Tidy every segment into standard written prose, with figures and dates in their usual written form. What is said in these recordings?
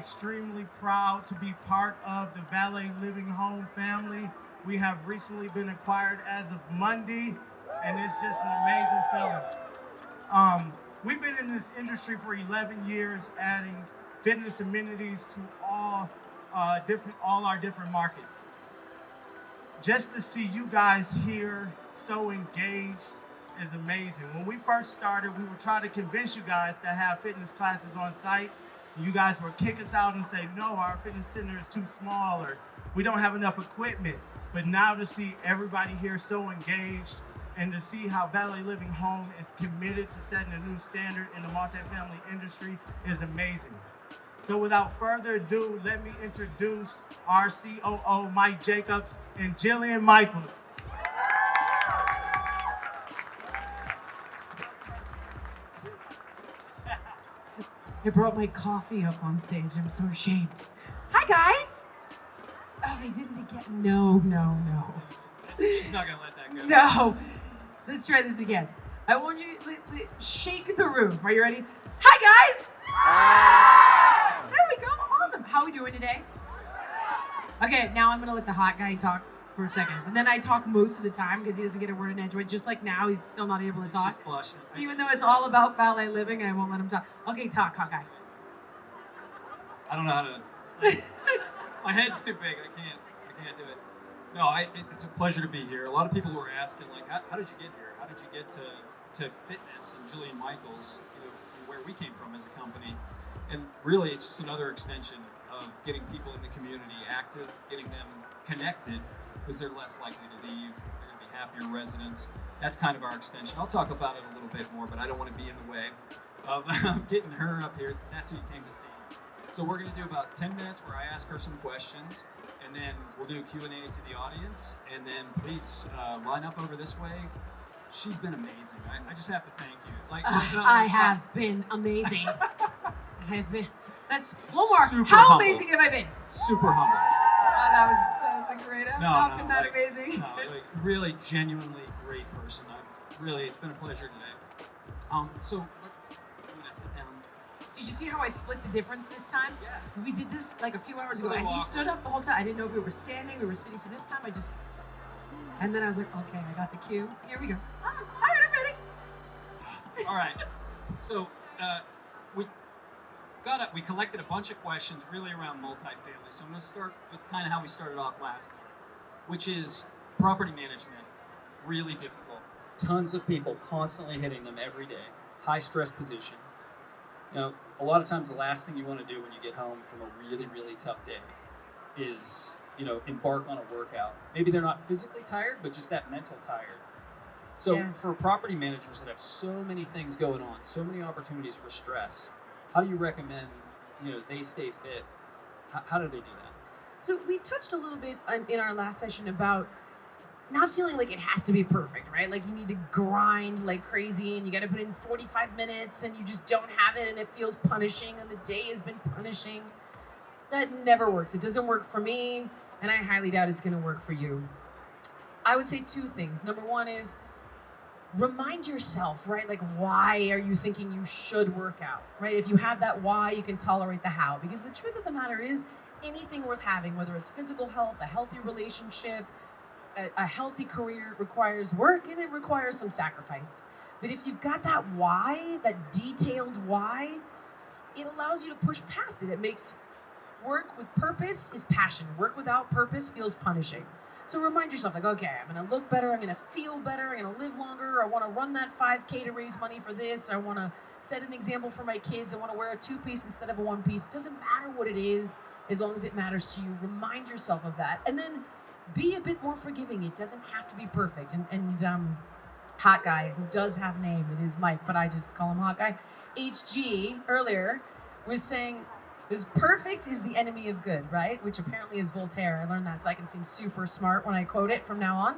extremely proud to be part of the Valet Living Home family. We have recently been acquired as of Monday, and it's just an amazing feeling. We've been in this industry for 11 years, adding fitness amenities to all our different markets. Just to see you guys here so engaged is amazing. When we first started, we were trying to convince you guys to have fitness classes on site. You guys would kick us out and say, no, our fitness center is too small, or we don't have enough equipment. But now to see everybody here so engaged, and to see how Valet Living Home is committed to setting a new standard in the multifamily industry is amazing. So without further ado, let me introduce our COO, Mike Jacobs, and Jillian Michaels. I brought my coffee up on stage. I'm so ashamed. Hi, guys. Oh, they did it again. No. She's not going to let that go. No. Let's try this again. I want you to shake the room. Are you ready? Hi, guys. There we go. Awesome. How are we doing today? Okay, now I'm going to let the hot guy talk for a second. And then I talk most of the time because he doesn't get a word in edgewise. Just like now, he's still not able to talk. She's blushing. Even though it's all about valet living, I won't let him talk. Okay, talk, hot guy. I don't know how to. My head's too big. I can't do it. No, it's a pleasure to be here. A lot of people were asking, like, how did you get here? How did you get to fitness and Jillian Michaels, where we came from as a company? And really, it's just another extension of getting people in the community active, getting them connected, because they're less likely to leave. They're going to be happier residents. That's kind of our extension. I'll talk about it a little bit more, but I don't want to be in the way of getting her up here. That's who you came to see. So we're going to do about 10 minutes where I ask her some questions, and then we'll do a Q&A to the audience, and then please line up over this way. She's been amazing. I just have to thank you. I have been amazing. I have been. That's one more. Super How humble. amazing have I been? Super humble. Oh, that was a great. I've not been that amazing. No, really, genuinely great person. It's been a pleasure today. So I'm gonna sit down. Did you see how I split the difference this time? Yeah. We did this like a few hours It's a ago, and little he stood awkward. up the whole time. I didn't know if we were standing, we were sitting. So this time and then I was like, okay, I got the cue. Here we go. Awesome. All right, I'm ready. All right. So we collected a bunch of questions really around multifamily. So I'm going to start with kind of how we started off last time, which is property management. Really difficult. Tons of people constantly hitting them every day. High stress position. A lot of times the last thing you want to do when you get home from a really, really tough day is, embark on a workout. Maybe they're not physically tired, but just that mental tired. So Yeah. for property managers that have so many things going on, so many opportunities for stress, how do you recommend, they stay fit? How do they do that? So we touched a little bit in our last session about not feeling like it has to be perfect, right? Like you need to grind like crazy and you got to put in 45 minutes and you just don't have it and it feels punishing and the day has been punishing. That never works. It doesn't work for me, and I highly doubt it's going to work for you. I would say two things. Number one is remind yourself, right? Like, why are you thinking you should work out, right? If you have that why, you can tolerate the how. Because the truth of the matter is, anything worth having, whether it's physical health, a healthy relationship, a healthy career, requires work and it requires some sacrifice. But if you've got that why, that detailed why, it allows you to push past it. It makes work with purpose is passion. Work without purpose feels punishing. So remind yourself, like, okay, I'm going to look better, I'm going to feel better, I'm going to live longer, I want to run that 5K to raise money for this, I want to set an example for my kids, I want to wear a 2-piece instead of a 1-piece. It doesn't matter what it is, as long as it matters to you. Remind yourself of that. And then be a bit more forgiving. It doesn't have to be perfect. And Hot Guy, who does have a name, it is Mike, but I just call him Hot Guy, HG, earlier, was saying, because perfect is the enemy of good, right? Which apparently is Voltaire. I learned that so I can seem super smart when I quote it from now on,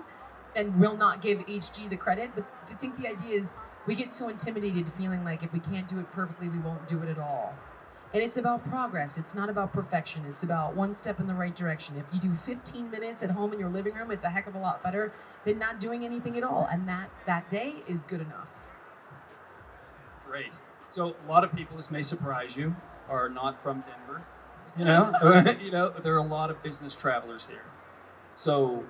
and will not give HG the credit. But I think the idea is we get so intimidated feeling like if we can't do it perfectly, we won't do it at all. And it's about progress. It's not about perfection. It's about one step in the right direction. If you do 15 minutes at home in your living room, it's a heck of a lot better than not doing anything at all. And that day is good enough. Great. So a lot of people, this may surprise you, are not from Denver. You know, there are a lot of business travelers here. So,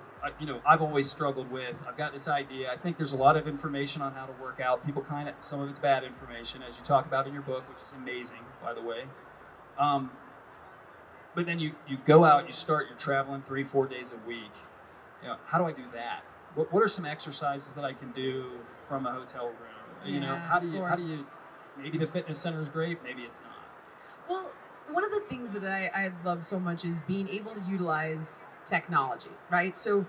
I've always struggled with, I've got this idea. I think there's a lot of information on how to work out. People some of it's bad information, as you talk about in your book, which is amazing, by the way. But then you go out, you're traveling 3-4 days a week. How do I do that? What are some exercises that I can do from a hotel room? How do you, maybe the fitness center is great, maybe it's not. Well, one of the things that I love so much is being able to utilize technology, right? So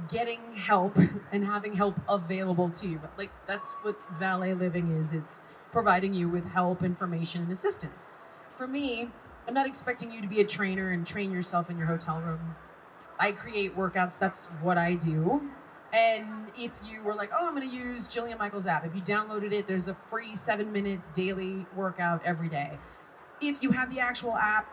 getting help and having help available to you. Like, that's what Valet Living is. It's providing you with help, information, and assistance. For me, I'm not expecting you to be a trainer and train yourself in your hotel room. I create workouts. That's what I do. And if you were like, oh, I'm going to use Jillian Michaels' app, if you downloaded it, there's a free 7-minute daily workout every day. If you have the actual app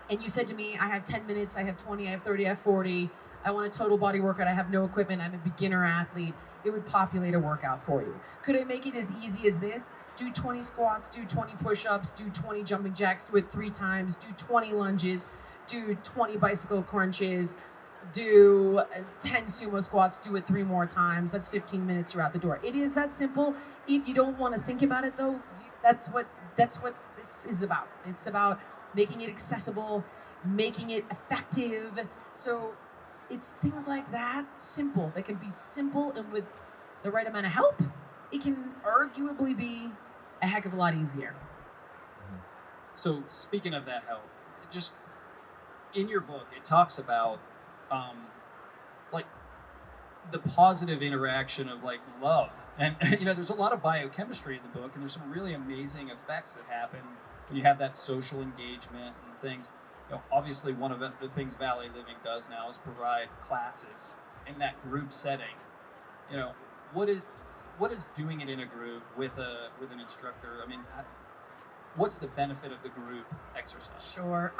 and you said to me, I have 10 minutes, I have 20, I have 30, I have 40, I want a total body workout, I have no equipment, I'm a beginner athlete, it would populate a workout for you. Could I make it as easy as this? Do 20 squats, do 20 push-ups, do 20 jumping jacks, do it 3 times, do 20 lunges, do 20 bicycle crunches, do 10 sumo squats, do it 3 more times. That's 15 minutes, you're out the door. It is that simple. If you don't want to think about it though, that's what this is about. It's about making it accessible, making it effective. So it's things like that, simple. They can be simple, and with the right amount of help, it can arguably be a heck of a lot easier. So speaking of that help, just in your book, it talks about like the positive interaction of like love, and there's a lot of biochemistry in the book, and there's some really amazing effects that happen when you have that social engagement and things. Obviously, one of the things Valet Living does now is provide classes in that group setting. What is doing it in a group with an instructor? I mean, what's the benefit of the group exercise? Sure.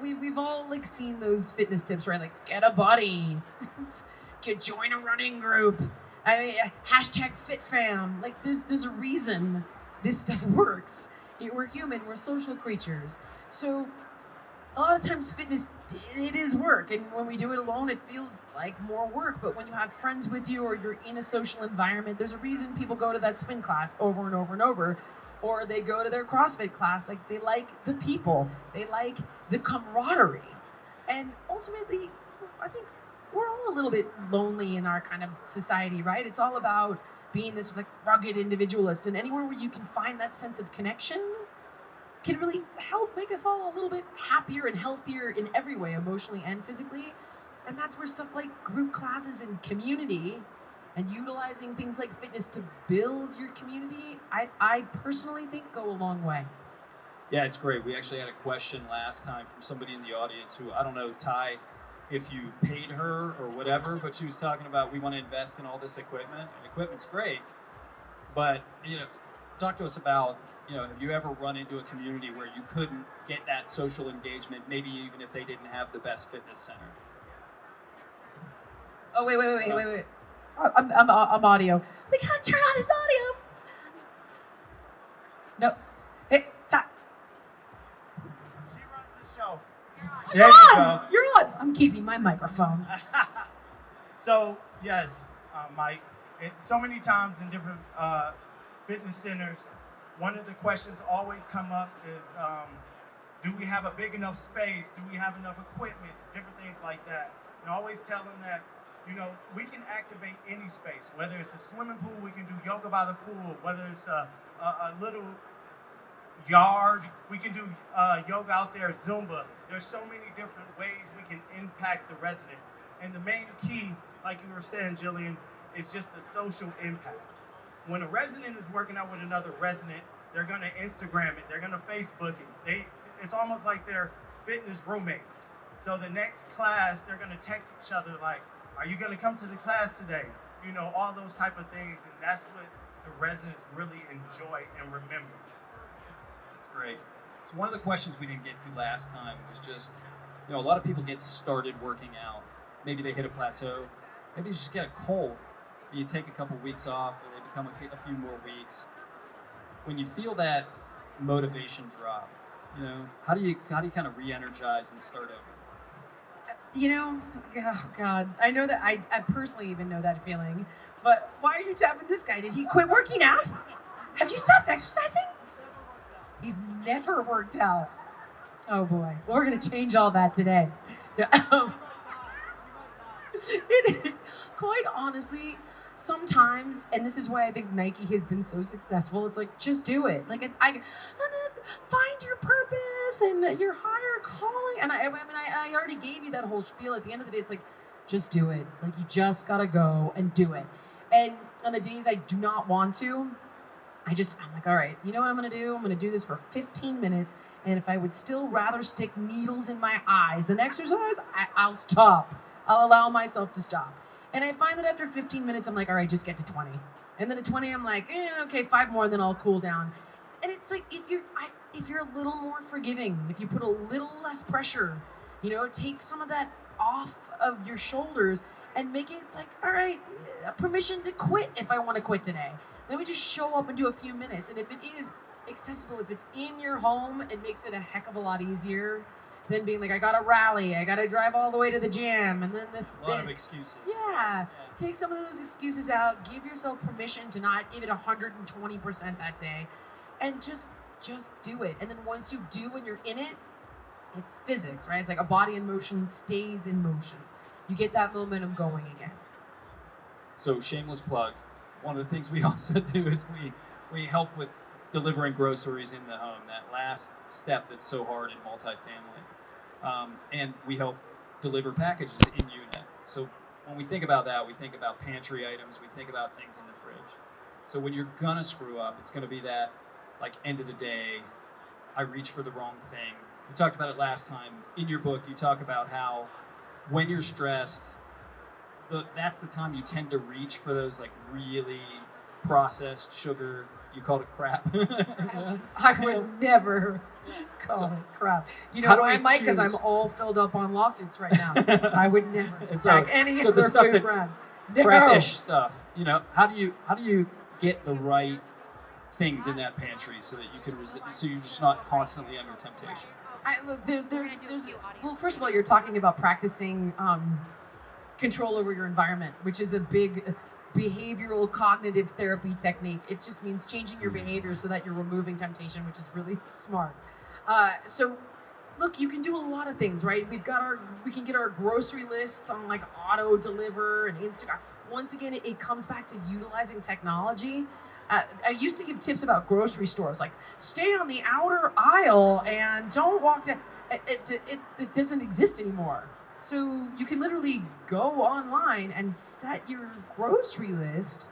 We've all like seen those fitness tips, right? Like, get a buddy, join a running group. #FitFam. Like, there's a reason this stuff works. We're human. We're social creatures. So a lot of times fitness, it is work, and when we do it alone, it feels like more work. But when you have friends with you, or you're in a social environment, there's a reason people go to that spin class over and over and over. Or they go to their CrossFit class. Like, they like the people, they like the camaraderie. And ultimately, I think we're all a little bit lonely in our kind of society, right? It's all about being this like rugged individualist, and anywhere where you can find that sense of connection can really help make us all a little bit happier and healthier in every way, emotionally and physically. And that's where stuff like group classes and community and utilizing things like fitness to build your community, I personally think go a long way. Yeah, it's great. We actually had a question last time from somebody in the audience who, I don't know, Ty, if you paid her or whatever, but she was talking about, we want to invest in all this equipment, and equipment's great, but, talk to us about, have you ever run into a community where you couldn't get that social engagement, maybe even if they didn't have the best fitness center? Oh, wait. I'm audio. We gotta turn on his audio. No. Hey, Ty. She runs the show. You're There you on. go. You're on. I'm keeping my microphone. So, yes, Mike, so many times in different fitness centers, one of the questions always come up is, do we have a big enough space? Do we have enough equipment? Different things like that. And I always tell them that, we can activate any space, whether it's a swimming pool, we can do yoga by the pool, whether it's a little yard, we can do yoga out there, Zumba. There's so many different ways we can impact the residents. And the main key, like you were saying, Jillian, is just the social impact. When a resident is working out with another resident, they're gonna Instagram it, they're gonna Facebook it. It's almost like they're fitness roommates. So the next class, they're gonna text each other like, are you gonna come to the class today? All those type of things, and that's what the residents really enjoy and remember. That's great. So one of the questions we didn't get to last time was just, a lot of people get started working out. Maybe they hit a plateau. Maybe they just get a cold. You take a couple weeks off, or they become a few more weeks. When you feel that motivation drop, You know, how do you kind of re-energize and start over? You know, oh God, I know that I personally even know that feeling. But why are you tapping this guy? Did he quit working out? Have you stopped exercising? He's never worked out. Oh boy, well, we're gonna change all that today. Yeah, quite honestly, sometimes, and this is why I think Nike has been so successful. It's like just do it. Like I and then find your purpose and your higher calling. And I already gave you that whole spiel. At the end of the day, it's like just do it. Like you just gotta go and do it. And on the days I do not want to, I'm like, all right, you know what I'm gonna do? I'm gonna do this for 15 minutes. And if I would still rather stick needles in my eyes than exercise, I'll stop. I'll allow myself to stop. And I find that after 15 minutes, I'm like, all right, just get to 20. And then at 20, I'm like, okay, 5 more, and then I'll cool down. And it's like, if you're a little more forgiving, if you put a little less pressure, take some of that off of your shoulders and make it like, all right, permission to quit if I want to quit today. Let me just show up and do a few minutes. And if it is accessible, if it's in your home, it makes it a heck of a lot easier than being like, I gotta rally, I gotta drive all the way to the gym, and then a lot of excuses. Yeah, take some of those excuses out. Give yourself permission to not give it 120% that day, and just do it. And then once you do and you're in it, it's physics, right? It's like a body in motion stays in motion. You get that momentum going again. So shameless plug. One of the things we also do is we help with delivering groceries in the home, that last step that's so hard in multifamily. And we help deliver packages in unit. So when we think about that, we think about pantry items, we think about things in the fridge. So when you're gonna screw up, it's gonna be that, like, end of the day, I reach for the wrong thing. We talked about it last time. In your book, you talk about how when you're stressed, that's the time you tend to reach for those, like, really processed sugar. You called it crap. I would never call it crap. You know why, Mike? Because I'm all filled up on lawsuits right now. I would never attack any other food brand. Crap-ish stuff. How do you get the right things in that pantry so that you can so you're just not constantly under temptation? Well, first of all, you're talking about practicing control over your environment, which is a big behavioral cognitive therapy technique. It just means changing your behavior so that you're removing temptation, which is really smart. So look, you can do a lot of things, right? We can get our grocery lists on like auto deliver and Instagram. Once again, it comes back to utilizing technology. I used to give tips about grocery stores, like stay on the outer aisle and don't walk down. It doesn't exist anymore. So you can literally go online and set your grocery list,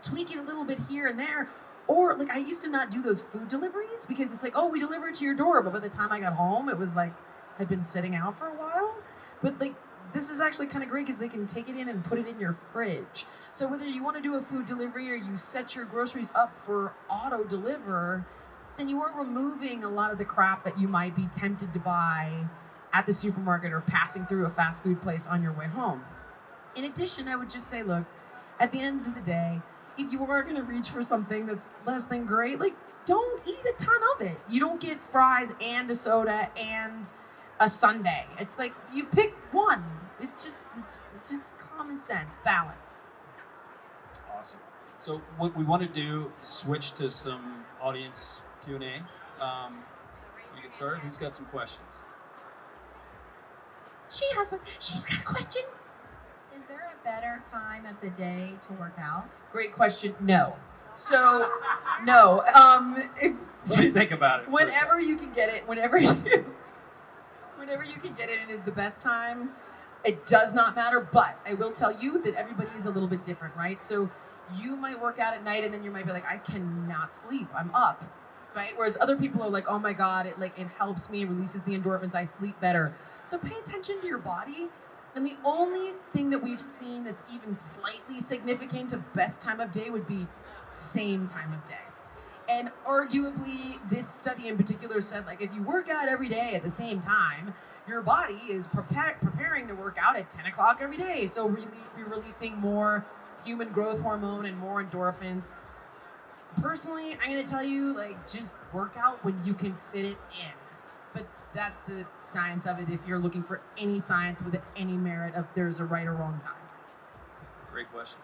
tweak it a little bit here and there. Or like I used to not do those food deliveries because it's like, oh, we deliver it to your door. But by the time I got home, it was like, had been sitting out for a while. But like, this is actually kind of great because they can take it in and put it in your fridge. So whether you want to do a food delivery or you set your groceries up for auto deliver, then you are removing a lot of the crap that you might be tempted to buy at the supermarket or passing through a fast food place on your way home. In addition, I would just say, look, at the end of the day, if you are gonna reach for something that's less than great, like don't eat a ton of it. You don't get fries and a soda and a sundae. It's like you pick one. It's just common sense, balance. Awesome. So what we want to do, switch to some audience Q&A. You get started. Who's got some questions? She's got a question. Is there a better time of the day to work out? Great question. No. So, no. Let me think about it. Whenever you can get it, whenever you can get it, it is the best time. It does not matter, but I will tell you that everybody is a little bit different, right? So you might work out at night and then you might be like, I cannot sleep. I'm up. Right? Whereas other people are like, oh my God, it helps me, it releases the endorphins, I sleep better. So pay attention to your body. And the only thing that we've seen that's even slightly significant of best time of day would be same time of day. And arguably, this study in particular said, like, if you work out every day at the same time, your body is preparing to work out at 10 o'clock every day. So really, you're releasing more human growth hormone and more endorphins. Personally, I'm gonna tell you, like, just work out when you can fit it in. But that's the science of it if you're looking for any science with any merit of there's a right or wrong time. Great question.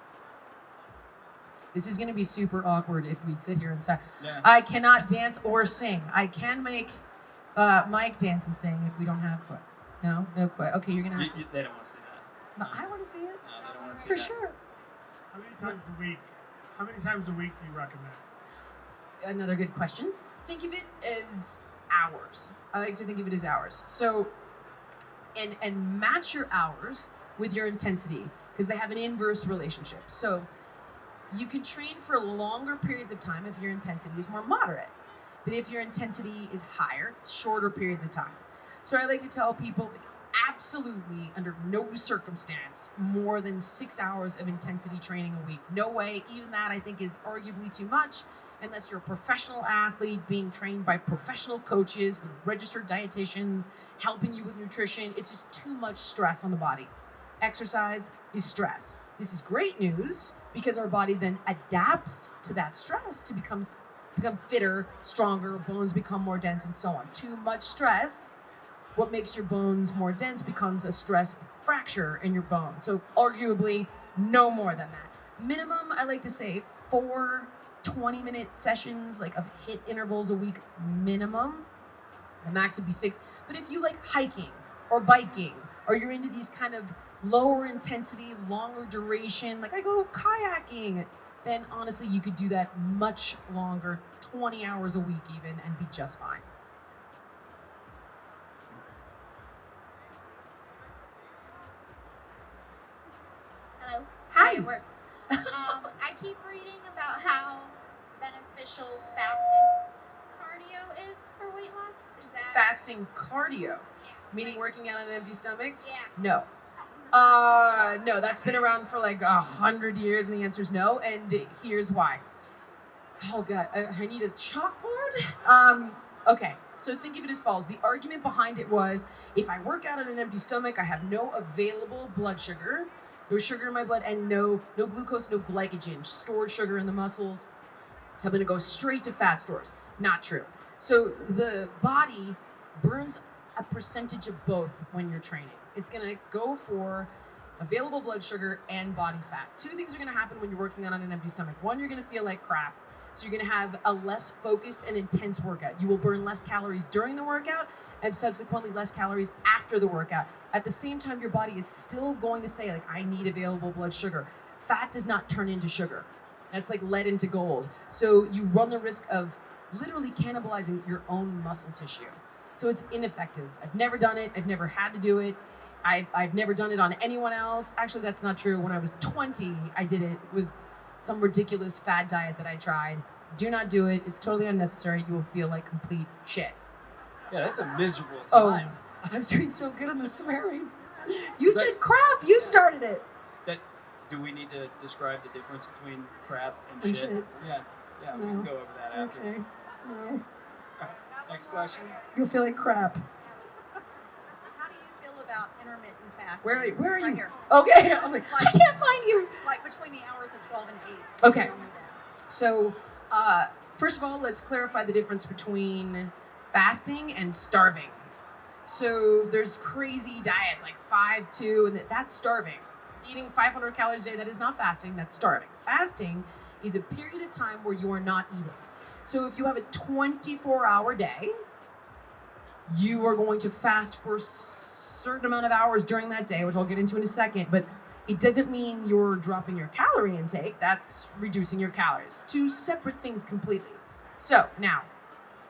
This is gonna be super awkward if we sit here and say, Yeah. I cannot dance or sing. I can make Mike dance and sing if we don't have quit. No quit. Okay, you're gonna have to. They don't want to see that. No, I want to see it. No, they don't want to see For that. sure. How many times a week? How many times a week do you recommend? Another good question. Think of it as hours. I like to think of it as hours. So, and match your hours with your intensity because they have an inverse relationship. So, you can train for longer periods of time if your intensity is more moderate. But if your intensity is higher, it's shorter periods of time. So I like to tell people, like, absolutely, under no circumstance, more than 6 hours of intensity training a week. No way. Even that, I think, is arguably too much, unless you're a professional athlete being trained by professional coaches with registered dietitians, helping you with nutrition. It's just too much stress on the body. Exercise is stress. This is great news because our body then adapts to that stress to become fitter, stronger, bones become more dense, and so on. Too much stress, what makes your bones more dense becomes a stress fracture in your bone. So arguably, no more than that. Minimum, I like to say 4 20-minute sessions, like, of HIIT intervals a week minimum. The max would be 6. But if you like hiking or biking, or you're into these kind of lower intensity, longer duration, like I go kayaking, then honestly you could do that much longer, 20 hours a week even, and be just fine. Hello. Hi. It works. I keep reading about how beneficial fasting cardio is for weight loss. Is that Fasting cardio, Yeah. meaning working out on an empty stomach? Yeah. No. No, that's been around for like 100 years, and the answer is no. And here's why. Oh God, I need a chalkboard. Okay, so think of it as follows. The argument behind it was, if I work out on an empty stomach, I have no available blood sugar, no sugar in my blood, and no glucose, no glycogen, stored sugar in the muscles. So I'm gonna go straight to fat stores. Not true. So the body burns a percentage of both when you're training. It's gonna go for available blood sugar and body fat. 2 things are gonna happen when you're working out on an empty stomach. One, you're gonna feel like crap. So you're gonna have a less focused and intense workout. You will burn less calories during the workout and subsequently less calories after the workout. At the same time, your body is still going to say, like, I need available blood sugar. Fat does not turn into sugar. That's like lead into gold. So you run the risk of literally cannibalizing your own muscle tissue. So it's ineffective. I've never done it. I've never had to do it. I've never done it on anyone else. Actually, that's not true. When I was 20, I did it with some ridiculous fad diet that I tried. Do not do it. It's totally unnecessary. You will feel like complete shit. Yeah, that's a miserable Oh, time. I was doing so good on the swearing. You said crap. You started it. Do we need to describe the difference between crap and And shit? shit. Yeah, we No. can go over that after. Okay. No. Next question. You'll feel like crap. How do you feel about intermittent fasting? Where are you? Right here. Okay. I was like, I can't find you. Like between the hours of 12 and 8. Okay. Tell me that. So, first of all, let's clarify the difference between fasting and starving. So there's crazy diets like 5-2, and that's starving. Eating 500 calories a day, that is not fasting, that's starving. Fasting is a period of time where you are not eating. So if you have a 24-hour day, you are going to fast for a certain amount of hours during that day, which I'll get into in a second, but it doesn't mean you're dropping your calorie intake, that's reducing your calories. 2 separate things completely. So now,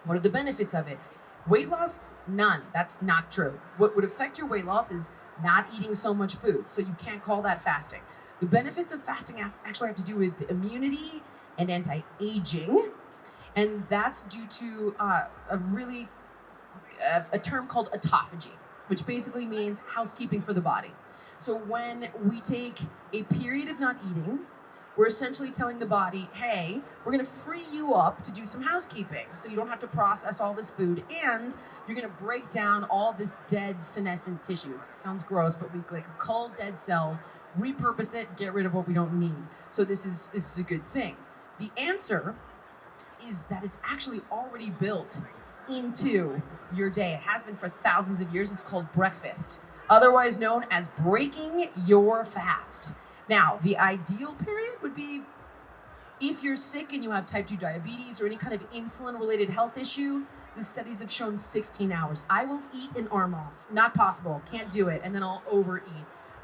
what are the benefits of it? Weight loss? None. That's not true. What would affect your weight loss is not eating so much food, so you can't call that fasting. The benefits of fasting actually have to do with immunity and anti-aging, and that's due to a term called autophagy, which basically means housekeeping for the body. So when we take a period of not eating, we're essentially telling the body, hey, we're gonna free you up to do some housekeeping so you don't have to process all this food, and you're gonna break down all this dead senescent tissue. It sounds gross, but we like cull dead cells, repurpose it, get rid of what we don't need. So this is a good thing. The answer is that it's actually already built into your day. It has been for thousands of years. It's called breakfast, otherwise known as breaking your fast. Now, the ideal period would be if you're sick and you have type 2 diabetes or any kind of insulin-related health issue. The studies have shown 16 hours. I will eat an arm off. Not possible. Can't do it. And then I'll overeat.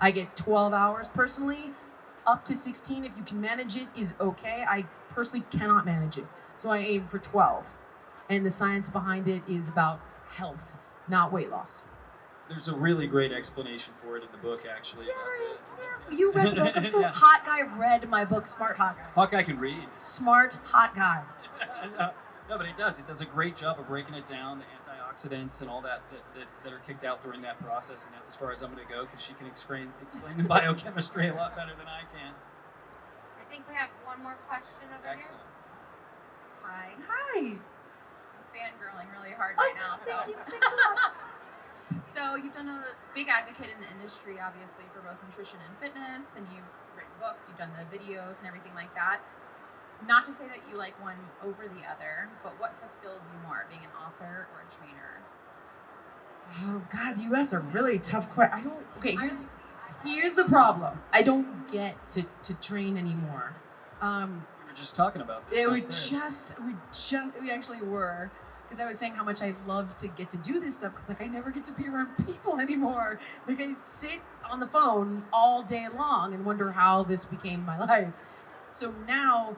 I get 12 hours personally. Up to 16, if you can manage it, is okay. I personally cannot manage it. So I aim for 12. And the science behind it is about health, not weight loss. There's a really great explanation for it in the book, actually. Yeah, about there is. the- Yeah. You read the book. I'm so Yeah. hot guy read my book, Smart Hot Guy. Hawkeye can read. Smart hot guy. No, but it does. It does a great job of breaking it down, the antioxidants and all that are kicked out during that process. And that's as far as I'm going to go, because she can explain the biochemistry a lot better than I can. I think we have one more question over Excellent. here. Hi. Hi. I'm fangirling really hard right now. Thank So. you. Thanks a lot. So you've done a big advocate in the industry, obviously, for both nutrition and fitness, and you've written books, you've done the videos and everything like that. Not to say that you like one over the other, but what fulfills you more, being an author or a trainer? Oh God, you asked a really tough question. I don't. Okay, here's the problem. I don't get to train anymore. We were just talking about this. We actually were, because I was saying how much I love to get to do this stuff, because like I never get to be around people anymore. Like I sit on the phone all day long and wonder how this became my life. So now,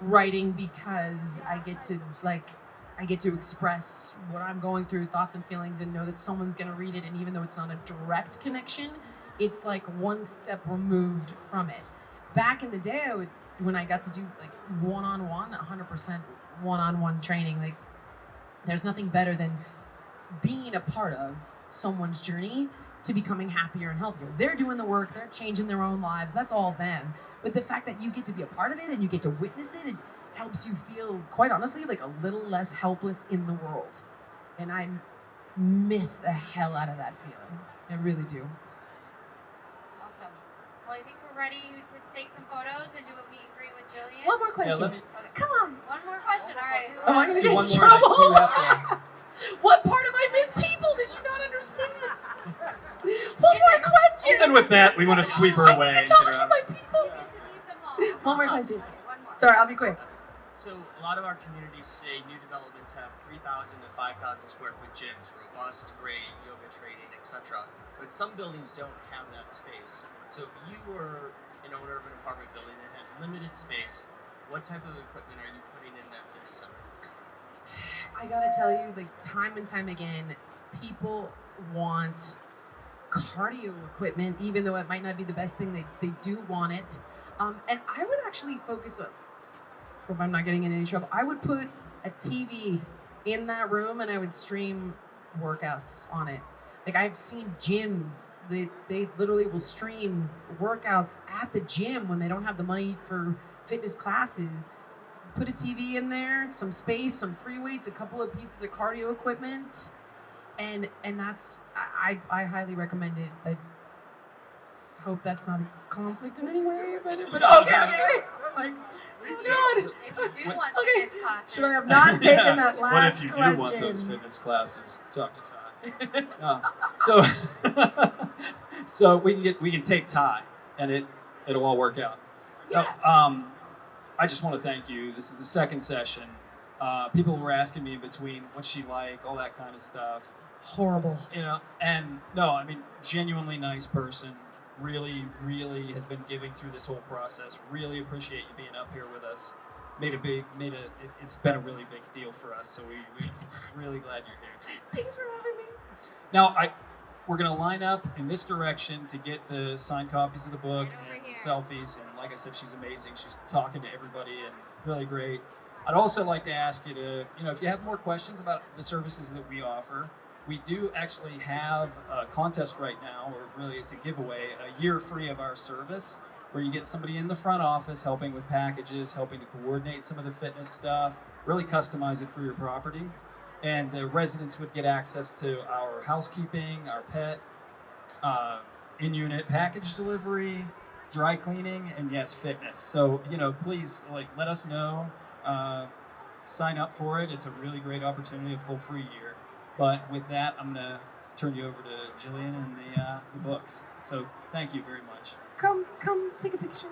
writing, because I get to express what I'm going through, thoughts and feelings, and know that someone's gonna read it, and even though it's not a direct connection, it's like one step removed from it. Back in the day, when I got to do like one-on-one, 100% one-on-one training, like there's nothing better than being a part of someone's journey to becoming happier and healthier. They're doing the work, they're changing their own lives, that's all them. But the fact that you get to be a part of it and you get to witness it, it helps you feel, quite honestly, like a little less helpless in the world. And I miss the hell out of that feeling. I really do. Awesome. Well, I think we're ready to take some photos and do a meet and greet with Jillian. One more question. let me- Okay. Come on. One more question. All right. Who Am I wants- gonna get one in more, and I trouble? do have to- What part of I miss people did you not understand? One more question. And with that, we want to sweep her away. I need to talk to my people. You get to meet them all. One more question. Okay, one more. Sorry, I'll be quick. So a lot of our communities today, new developments have 3,000 to 5,000 square foot gyms, robust, great, yoga training, etc. But some buildings don't have that space. So if you were an owner of an apartment building that had limited space, what type of equipment are you putting in that fitness center? I gotta tell you, like time and time again, people want cardio equipment, even though it might not be the best thing. They do want it. And I would actually focus on, hope I'm not getting in any trouble, I would put a TV in that room and I would stream workouts on it. Like I've seen gyms, they literally will stream workouts at the gym when they don't have the money for fitness classes. Put a TV in there, some space, some free weights, a couple of pieces of cardio equipment, and that's I highly recommend it. I hope that's not a conflict in any way, but okay. Like, oh God. If you do want Okay. fitness classes, Should I have not taken that What last if you question? do want those fitness classes? Talk to Ty. So we can take Ty, and it'll all work out. Yeah. I just want to thank you. This is the second session. People were asking me in between what's she like, all that kind of stuff. Horrible. You know, and no, I mean, genuinely nice person. Really, really has been giving through this whole process. Really appreciate you being up here with us. It's been a really big deal for us. So we're really glad you're here. Thanks for having me. Now, we're gonna line up in this direction to get the signed copies of the book Right over and here. selfies. And like I said, she's amazing. She's talking to everybody and really great. I'd also like to ask you to, if you have more questions about the services that we offer, we do actually have a contest right now, or really it's a giveaway, a year free of our service, where you get somebody in the front office helping with packages, helping to coordinate some of the fitness stuff, really customize it for your property. And the residents would get access to our housekeeping, our pet, in-unit package delivery, dry cleaning, and yes, fitness. So, please let us know. sign up for it. It's a really great opportunity, a full free year. But with that, I'm gonna turn you over to Jillian and the books. So thank you very much. Come, take a picture.